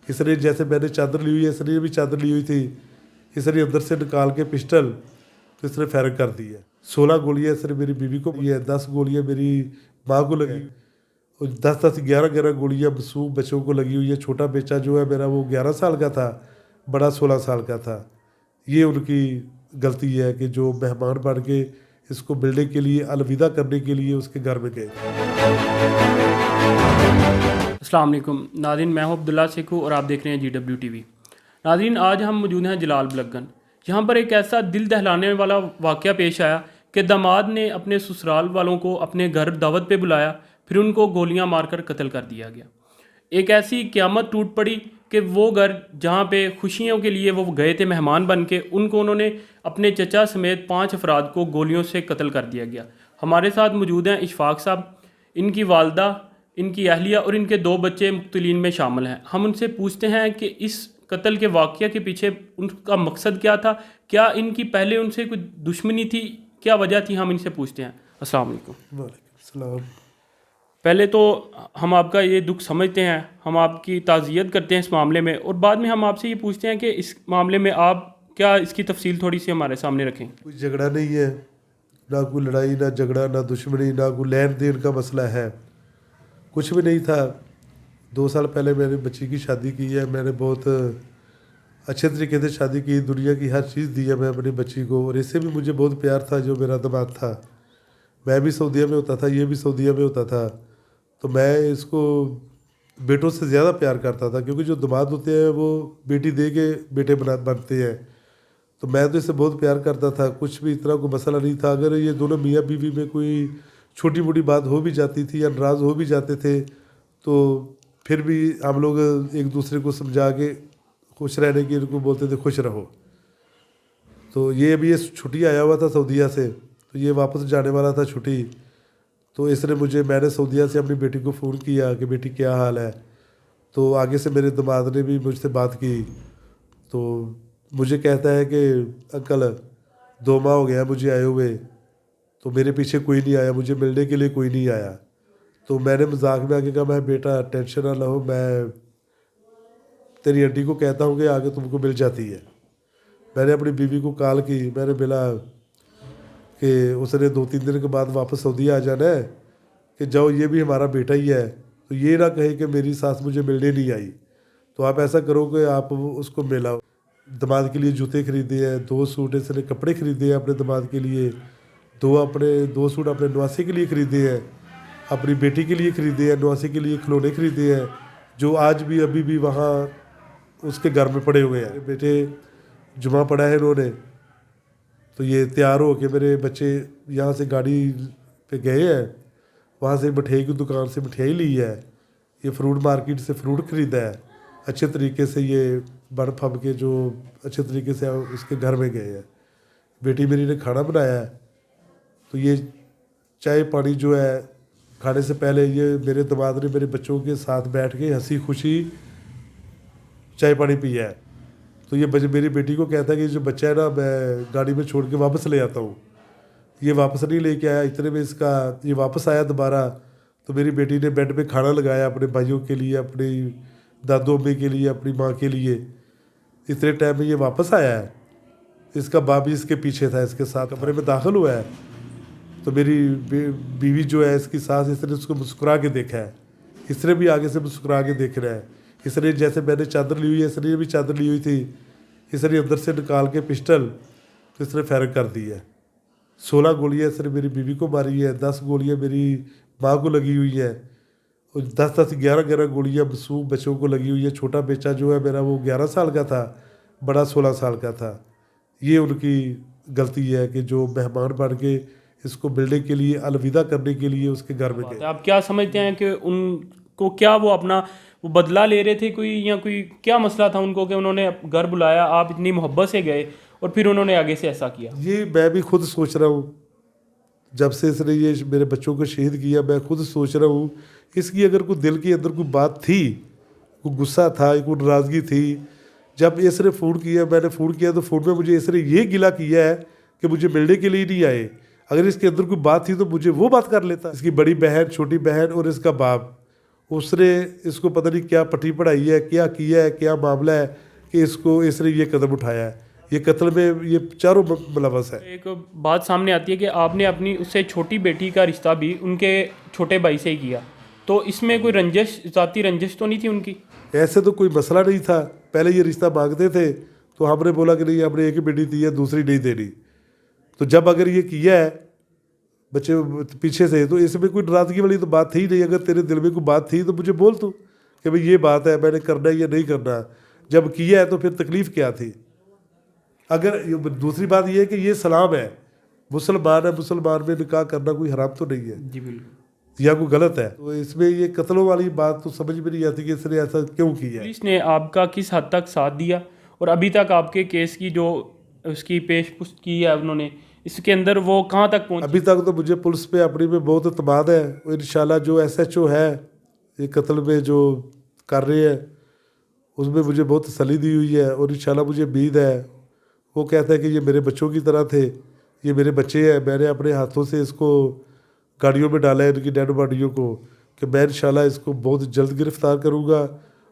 इसने जैसे मैंने चादर ली हुई है, इसने भी चादर ली हुई थी, इसने अंदर से निकाल के पिस्टल तो इसने फायर कर दी है। 16 गोलियाँ इसने मेरी बीवी को दी है, 10 गोलियाँ मेरी माँ को लगी और 10-10 11-11 गोलियाँ मासूम बच्चों को लगी हुई है। छोटा बेटा जो है मेरा वो 11 साल का था, बड़ा 16 साल का था। ये उनकी गलती है कि जो मेहमान बन के इसको मिलने के लिए अलविदा करने के लिए उसके घर में गए। अस्सलाम वालेकुम नाज़रीन, मैं हूं अब्दुल्ला सेखू और आप देख रहे हैं GW TV। नाज़रीन, आज हम मौजूद हैं जलाल बलगन। यहाँ पर एक ऐसा दिल दहलाने वाला वाक़या पेश आया कि दामाद ने अपने ससुराल वालों को अपने घर दावत पे बुलाया, फिर उनको गोलियां मारकर कत्ल कर दिया गया। एक ऐसी क़यामत टूट पड़ी कि वो घर जहाँ पे खुशियों के लिए वो गए थे मेहमान बन के, उनको उन्होंने अपने चचा समेत 5 अफराद को गोलियों से कत्ल कर दिया गया। हमारे साथ मौजूद हैं इशफाक साहब, इनकी वालदा, इनकी अहलिया और इनके 2 बच्चे मुक्तलीन में शामिल हैं। हम उनसे पूछते हैं कि इस कत्ल के वाक़या के पीछे उनका मकसद क्या था, क्या इनकी पहले उनसे कोई दुश्मनी थी, क्या वजह थी, हम इनसे पूछते हैं। अस्सलाम वालेकुम। वालेकुम सलाम। पहले तो हम आपका ये दुख समझते हैं, हम आपकी ताज़ियत करते हैं इस मामले में, और बाद में हम आपसे ये पूछते हैं कि इस मामले में आप क्या इसकी तफसील थोड़ी सी हमारे सामने रखें। कोई झगड़ा नहीं है, ना कोई लड़ाई, ना झगड़ा, ना दुश्मनी, ना कोई लेन देन का मसला है, कुछ भी नहीं था। 2 साल पहले मैंने बच्ची की शादी की है। मैंने बहुत अच्छे तरीके से शादी की, दुनिया की हर चीज़ दी है मैं अपनी बच्ची को, और इससे भी मुझे बहुत प्यार था जो मेरा दामाद था। मैं भी सऊदीया में होता था, ये भी सऊदीया में होता था, तो मैं इसको बेटों से ज़्यादा प्यार करता था, क्योंकि जो दामाद होते हैं वो बेटी दे के बेटे बनते हैं। तो मैं तो इससे बहुत प्यार करता था, कुछ भी इतना कोई मसला नहीं था। अगर ये दोनों मियाँ बीवी में कोई छोटी मोटी बात हो भी जाती थी या नाराज़ हो भी जाते थे, तो फिर भी हम लोग एक दूसरे को समझा के खुश रहने की इनको बोलते थे खुश रहो। तो ये अभी ये छुट्टी आया हुआ था सऊदीया से, तो ये वापस जाने वाला था छुट्टी, तो इसने मैंने सऊदीया से अपनी बेटी को फ़ोन किया कि बेटी क्या हाल है। तो आगे से मेरे दामाद ने भी मुझसे बात की, तो मुझे कहता है कि अंकल 2 माह हो गया मुझे आए हुए, तो मेरे पीछे कोई नहीं आया, मुझे मिलने के लिए कोई नहीं आया। तो मैंने मजाक में आके कहा, मैं बेटा टेंशन ना लो, मैं तेरी आंटी को कहता हूँ कि आगे तुमको मिल जाती है। मैंने अपनी बीवी को कॉल की, मैंने मिला कि उसने 2-3 दिन के बाद वापस सऊदी आ जाना है, कि जाओ ये भी हमारा बेटा ही है, तो ये ना कहे कि मेरी सास मुझे मिलने नहीं आई। तो आप ऐसा करो कि आप उसको मिलाओ। दामाद के लिए जूते खरीदे हैं, 2 सूट इसने कपड़े खरीदे हैं अपने दामाद के लिए, 2 सूट अपने नवासे के लिए ख़रीदे हैं, अपनी बेटी के लिए ख़रीदे हैं, नवासे के लिए खिलौने खरीदे हैं, जो आज भी अभी भी वहाँ उसके घर में पड़े हुए हैं। बेटे जुमा पड़ा है इन्होंने, तो ये तैयार हो के मेरे बच्चे यहाँ से गाड़ी पे गए हैं, वहाँ से मिठाई की दुकान से मिठाई ली है, ये फ्रूट मार्केट से फ्रूट ख़रीदा है, अच्छे तरीके से ये बन फब के जो अच्छे तरीके से उसके घर में गए हैं। बेटी मेरी ने खाना बनाया है, तो ये चाय पानी जो है खाने से पहले ये मेरे दामाद ने मेरे बच्चों के साथ बैठ के हंसी खुशी चाय पानी पिया है। तो ये मेरी बेटी को कहता है कि जो बच्चा है ना, मैं गाड़ी में छोड़ के वापस ले आता हूँ। ये वापस नहीं लेके आया, इतने में इसका ये वापस आया दोबारा। तो मेरी बेटी ने बेड पे खाना लगाया अपने भाइयों के लिए, अपनी दादू अम्मी के लिए, अपनी माँ के लिए। इतने टाइम में ये वापस आया है, इसका बाप भी इसके पीछे था, इसके साथ कमरे में दाखिल हुआ है। तो मेरी बीवी जो है इसकी सास, इसने उसको मुस्कुरा के देखा है, इसने भी आगे से मुस्कुरा के देख रहा है। इसने जैसे मैंने चादर ली हुई है, इसने भी चादर ली हुई थी, इसने अंदर से निकाल के पिस्टल तो इसने फायर कर दी है। 16 गोलियाँ इसने मेरी बीवी को मारी है, 10 गोलियाँ मेरी माँ को लगी हुई है, और 10-10 11-11 गोलियाँ मासूम बच्चों को लगी हुई है। छोटा बेटा जो है मेरा वो 11 साल का था, बड़ा 16 साल का था। ये उनकी गलती है कि जो मेहमान बन के इसको मिलने के लिए अलविदा करने के लिए उसके घर में गए। आप क्या समझते हैं कि उनको क्या वो अपना वो बदला ले रहे थे कोई, या कोई क्या मसला था उनको कि उन्होंने घर बुलाया, आप इतनी मोहब्बत से गए और फिर उन्होंने आगे से ऐसा किया? ये मैं भी खुद सोच रहा हूँ, जब से इसने ये मेरे बच्चों को शहीद किया, मैं खुद सोच रहा हूँ इसकी अगर कोई दिल के अंदर कोई बात थी, कोई गुस्सा था, कोई नाराज़गी थी। जब इसने फ़ोन किया, मैंने फ़ोन किया, तो फ़ोन में मुझे इसने ये गिला किया है कि मुझे मिलने के लिए नहीं आए। अगर इसके अंदर कोई बात थी तो मुझे वो बात कर लेता। इसकी बड़ी बहन, छोटी बहन और इसका बाप, उसने इसको पता नहीं क्या पट्टी पढ़ाई है, क्या किया है, क्या मामला है कि इसने ये कदम उठाया है। ये कत्ल में ये चारों मुलव्वस है। एक बात सामने आती है कि आपने अपनी उससे छोटी बेटी का रिश्ता भी उनके छोटे भाई से ही किया, तो इसमें कोई रंजिश, ज़ाती रंजिश तो नहीं थी उनकी? ऐसे तो कोई मसला नहीं था। पहले ये रिश्ता मांगते थे तो हमने बोला कि नहीं, हमने एक ही बेटी दी है, दूसरी नहीं देनी। तो जब अगर ये किया है बच्चे पीछे से, तो इसमें कोई नाराज़गी वाली तो बात थी ही नहीं। अगर तेरे दिल में कोई बात थी तो मुझे बोल तू कि भाई ये बात है, मैंने करना है या नहीं करना। जब किया है तो फिर तकलीफ़ क्या थी? अगर दूसरी बात ये है कि ये सलाम है, मुसलमान है, मुसलमान में निकाह करना कोई हराम तो नहीं है जी बिल्कुल। या कोई गलत है। तो इसमें ये कत्लों वाली बात तो समझ में नहीं आती कि इसने ऐसा क्यों किया है। पुलिस ने आपका किस हद तक साथ दिया और अभी तक आपके केस की जो उसकी पेशपुस्त की है उन्होंने, इसके अंदर वो कहाँ तक पहुँची? अभी तक तो मुझे पुलिस पे अपनी में बहुत एतमाद है। और इंशाल्लाह जो SHO है ये कत्ल में जो कर रहे हैं उसमें मुझे बहुत तसल्ली दी हुई है। और इंशाल्लाह मुझे उम्मीद है, वो कहता है कि ये मेरे बच्चों की तरह थे, ये मेरे बच्चे हैं, मैंने अपने हाथों से इसको गाड़ियों में डाला है, इनकी डेड बॉडियों को, कि मैं इंशाल्लाह इसको बहुत जल्द गिरफ्तार करूँगा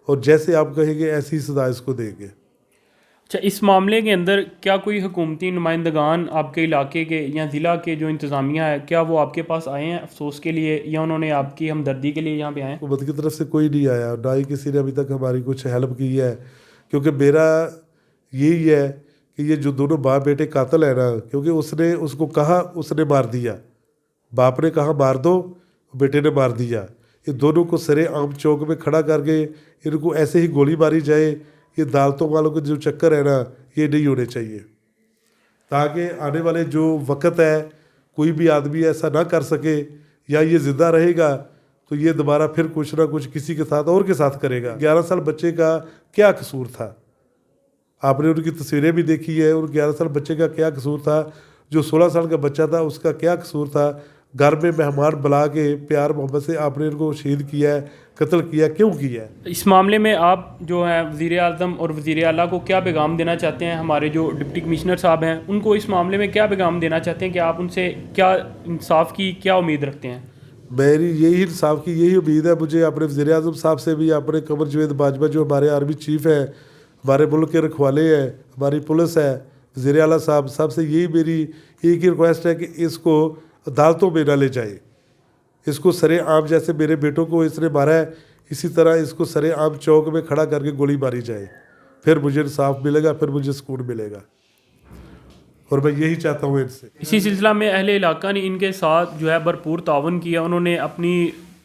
और जैसे आप कहेंगे ऐसी सज़ा इसको देंगे। अच्छा, इस मामले के अंदर क्या कोई हुकूमती नुमाइंदगान आपके इलाके के या ज़िला के जो इंतज़ामिया है, क्या वो आपके पास आए हैं अफसोस के लिए या उन्होंने आपकी हमदर्दी के लिए यहाँ पे आए हैं? हुकूमत की तरफ से कोई नहीं आया, ना ही किसी ने अभी तक हमारी कुछ हेल्प की है। क्योंकि मेरा यही है कि ये जो दोनों बाप बेटे कातिल है ना, क्योंकि उसने उसको कहा, उसने मार दिया, बाप ने कहा मार दो, बेटे ने मार दिया। ये दोनों को सरे आम चौक में खड़ा करके इनको ऐसे ही गोली मारी जाए, ये अदालतों वालों के जो चक्कर है ना, ये नहीं होने चाहिए। ताकि आने वाले जो वक्त है कोई भी आदमी ऐसा ना कर सके, या ये ज़िंदा रहेगा तो ये दोबारा फिर कुछ ना कुछ किसी के साथ और के साथ करेगा। 11 साल बच्चे का क्या कसूर था? आपने उनकी तस्वीरें भी देखी है। और 11 साल बच्चे का क्या कसूर था? जो 16 साल का बच्चा था उसका क्या कसूर था? घर में मेहमान बुला के प्यार मोहब्बत से आपने इनको शहीद किया है, कत्ल किया, क्यों किया है? इस मामले में आप जो हैं वज़ीर आज़म और वज़ीर आला को क्या पैगाम देना चाहते हैं? हमारे जो डिप्टी कमिश्नर साहब हैं उनको इस मामले में क्या पैगाम देना चाहते हैं कि आप उनसे क्या इंसाफ की क्या उम्मीद रखते हैं? मेरी यही इंसाफ की यही उम्मीद है। मुझे अपने वज़ीर आज़म साहब से भी, अपने कमर जवेद बाजवा जो हमारे आर्मी चीफ़ हैं, हमारे मुल्क के रखवाले हैं, हमारी पुलिस है, वज़ीर आला साहब, सबसे यही मेरी एक ही रिक्वेस्ट है कि इसको अदालतों में ना ले जाए। इसको सरे आम, जैसे मेरे बेटों को इसने मारा है, इसी तरह इसको सरे आम चौक में खड़ा करके गोली मारी जाए, फिर मुझे इंसाफ मिलेगा, फिर मुझे सुकून मिलेगा। और मैं यही चाहता हूँ इनसे। इसी सिलसिला में अहले इलाका ने इनके साथ जो है भरपूर तावन किया। उन्होंने अपनी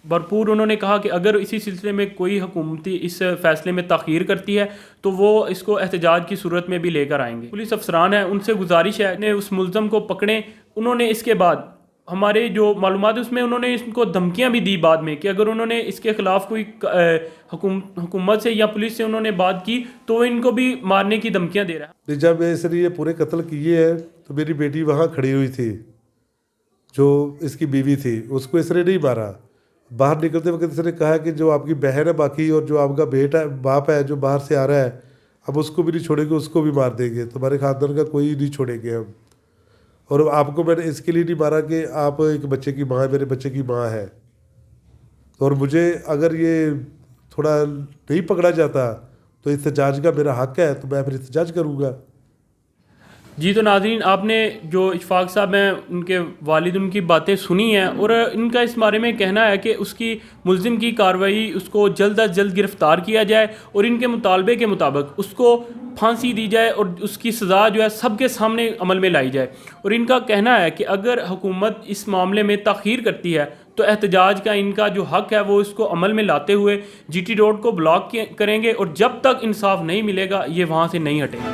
भरपूर उन्होंने कहा कि अगर इसी सिलसिले में कोई हुकूमती इस फैसले में ताख़ीर करती है तो वो इसको एहतजाज की सूरत में भी लेकर आएंगे। पुलिस अफसरान है उनसे गुजारिश है ने उस मुल्ज़म को पकड़ें। उन्होंने इसके बाद हमारे जो मालूमात है उसमें उन्होंने इसको धमकियां भी दी बाद में कि अगर उन्होंने इसके ख़िलाफ़ कोई हुकूमत से या पुलिस से उन्होंने बात की तो इनको भी मारने की धमकियां दे रहा है। जब इसने ये पूरे कत्ल किए हैं तो मेरी बेटी वहाँ खड़ी हुई थी, जो इसकी बीवी थी, उसको इसने नहीं मारा। बाहर निकलते वक्त इसने कहा कि जो आपकी बहन है बाकी और जो आपका बेटा बाप है जो बाहर से आ रहा है, अब उसको भी नहीं छोड़ेंगे, उसको भी मार देंगे, तुम्हारे खानदान का कोई नहीं छोड़ेंगे हम। और आपको मैंने इसके लिए नहीं मारा कि आप एक बच्चे की माँ है, मेरे बच्चे की माँ है। और मुझे अगर ये थोड़ा नहीं पकड़ा जाता तो एहतजाज का मेरा हक है, तो मैं फिर एहतजाज करूँगा। जी तो नाज़रीन, आपने जो इशफाक साहब हैं उनके वालिद उनकी बातें सुनी हैं और इनका इस बारे में कहना है कि उसकी मुल्ज़िम की कार्रवाई उसको जल्द अज जल्द गिरफ़्तार किया जाए और इनके मुतालबे के मुताबिक उसको फांसी दी जाए और उसकी सज़ा जो है सबके सामने अमल में लाई जाए। और इनका कहना है कि अगर हुकूमत इस मामले में ताख़ीर करती है तो एहतजाज का इनका जो हक़ है वो इसको अमल में लाते हुए GT रोड को ब्लॉक करेंगे और जब तक इंसाफ नहीं मिलेगा ये वहाँ से नहीं हटेंगे।